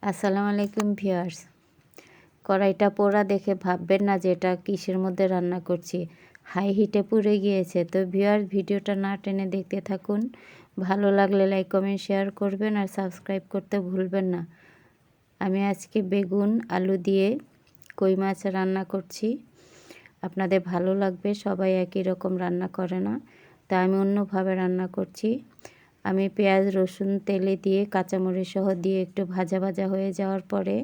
আসসালামু আলাইকুম ভিউয়ার্স। কড়াইটা পোড়া দেখে ভাববেন না যে এটা কিসের মধ্যে রান্না করছি, হাই হিটে পুড়ে গিয়েছে। তো ভিউয়ার্স, ভিডিওটা না টেনে দেখতে থাকুন। ভালো লাগলে লাইক কমেন্ট শেয়ার করবেন আর সাবস্ক্রাইব করতে ভুলবেন না। আমি আজকে বেগুন আলু দিয়ে কই মাছ রান্না করছি। আপনাদের ভালো লাগবে, সবাই একই রকম রান্না করে না, তাই আমি অন্যভাবে রান্না করছি। আমি পেঁয়াজ রসুন তেলে দিয়ে কাঁচামরিচ সহ দিয়ে একটু ভাজা ভাজা হয়ে যাওয়ার পরে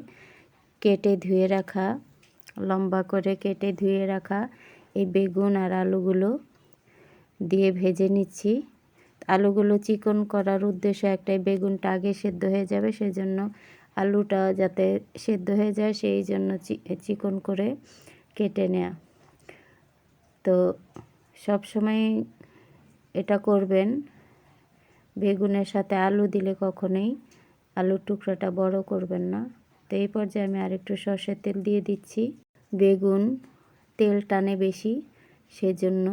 কেটে ধুয়ে রাখা, লম্বা করে কেটে ধুয়ে রাখা এই বেগুন আর আলুগুলো দিয়ে ভেজে নিচ্ছি। আলুগুলো চিকন করার উদ্দেশ্য একটাই, বেগুনটা আগে সেদ্ধ হয়ে যাবে, সেজন্য আলুটা যাতে সেদ্ধ হয়ে যায় সেই জন্য চিকন করে কেটে নেওয়া। তো সব সময় এটা করবেন, বেগুনের সাথে আলু দিলে কখনোই আলুর টুকরাটা বড় করবেন না। তো এই পর্যায়ে আমি আরেকটু সরষের তেল দিয়ে দিচ্ছি। বেগুন তেল টানে বেশি, সেজন্য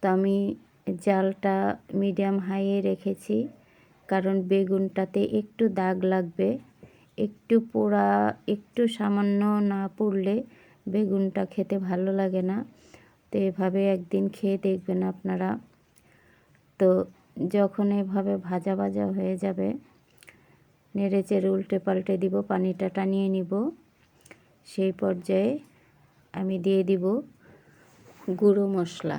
তো আমি জালটা মিডিয়াম হাইয়ে রেখেছি, কারণ বেগুনটাতে একটু দাগ লাগবে, একটু পোড়া, একটু সামান্য না পুড়লে বেগুনটা খেতে ভালো লাগে না। তো এভাবে একদিন খেয়ে দেখবেন আপনারা। তো যখন এভাবে ভাজা ভাজা হয়ে যাবে, নেড়ে চেড়ে উল্টে পাল্টে দিব, পানিটা টানিয়ে নিব। সেই পর্যায়ে আমি দিয়ে দিব গুঁড়ো মশলা।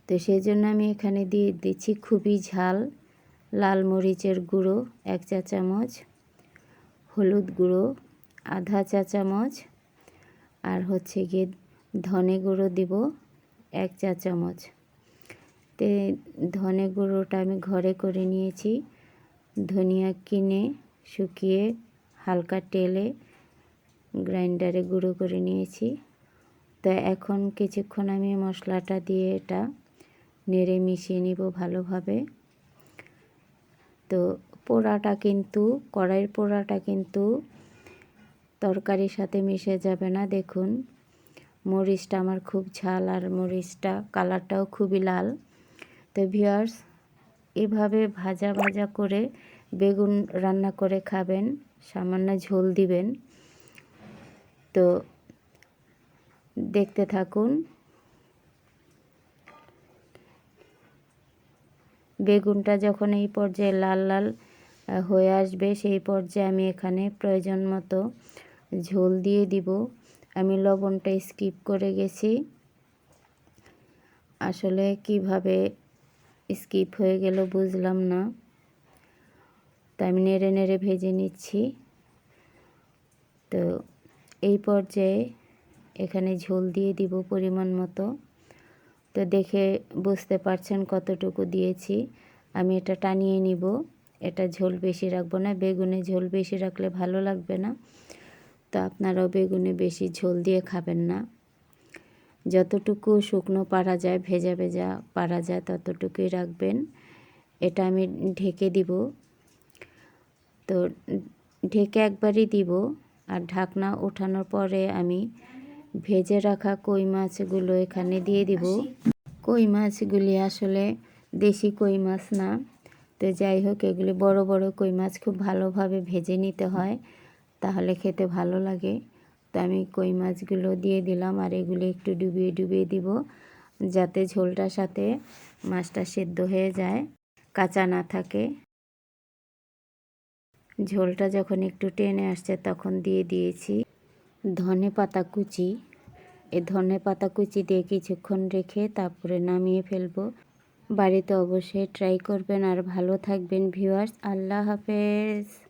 তো সেই জন্য আমি এখানে দিয়ে দিচ্ছি খুবই ঝাল লাল মরিচের গুঁড়ো 1 চা চামচ, হলুদ গুঁড়ো আধা চা চামচ, আর হচ্ছে গিয়ে ধনে গুঁড়ো দিব 1 চা চামচ। তো ধনে গুঁড়োটা আমি ঘরে করে নিয়েছি। ধনিয়া কিনে শুকিয়ে হালকা তেলে গ্রাইন্ডারে গুঁড়ো করে নিয়েছি। তো এখন কিছুক্ষণ আমি মশলাটা দিয়ে এটা নেড়ে মিশিয়ে নিব ভালোভাবে। তো পোড়াটা কিন্তু, কড়াইয়ের পোড়াটা কিন্তু তরকারির সাথে মিশে যাবে না। দেখুন মরিচটা আমার খুব ঝাল, আর মরিচটা কালারটাও খুবই লাল। তো ভিউয়ার্স, এভাবে ভাজা ভাজা করে বেগুন রান্না করে খাবেন, সামান্য ঝোল দিবেন। তো দেখতে থাকুন। বেগুনটা যখন এই পর্যায়ে লাল লাল হয়ে আসবে, সেই পর্যায়ে আমি এখানে প্রয়োজন মতো ঝোল দিয়ে দিব। আমি লবণটা স্কিপ করে গেছি, আসলে কিভাবে স্কিপ হয়ে গেল বুঝলাম না। তো আমি নেড়ে নেড়ে ভেজে নিচ্ছি। তো এই পর্যায়ে এখানে ঝোল দিয়ে দিব পরিমাণ মতো। তো দেখে বুঝতে পারছেন কতটুকু দিয়েছি। আমি এটা টানিয়ে নিব, এটা ঝোল বেশি রাখবো না, বেগুনে ঝোল বেশি রাখলে ভালো লাগবে না। তো আপনারাও বেগুনে বেশি ঝোল দিয়ে খাবেন না, যতটুকু শুকনো পারা যায়, ভেজা ভেজা পারা যায় ততটুকুই রাখবেন। এটা আমি ঢেকে দিব। তো ঢেকে একবারই দিব, আর ঢাকনা ওঠানোর পরে আমি ভেজে রাখা কই মাছগুলো এখানে দিয়ে দিব। কই মাছগুলি আসলে দেশি কই মাছ না, তো যাই হোক, এগুলি বড় বড় কই মাছ, খুব ভালোভাবে ভেজে নিতে হয়, তাহলে খেতে ভালো লাগে। তো আমি কই মাছগুলো দিয়ে দিলাম, আর এগুলি একটু ডুবিয়ে ডুবিয়ে দিব, যাতে ঝোলটার সাথে মাছটা সেদ্ধ হয়ে যায়, কাঁচা না থাকে। ঝোলটা যখন একটু টেনে আসছে তখন দিয়ে দিয়েছি ধনে পাতা কুচি। এই ধনে পাতা কুচি দিয়ে কিছুক্ষণ রেখে তারপরে নামিয়ে ফেলবো। বাড়িতে অবশ্যই ট্রাই করবেন, আর ভালো থাকবেন ভিউয়ার্স। আল্লাহ হাফেজ।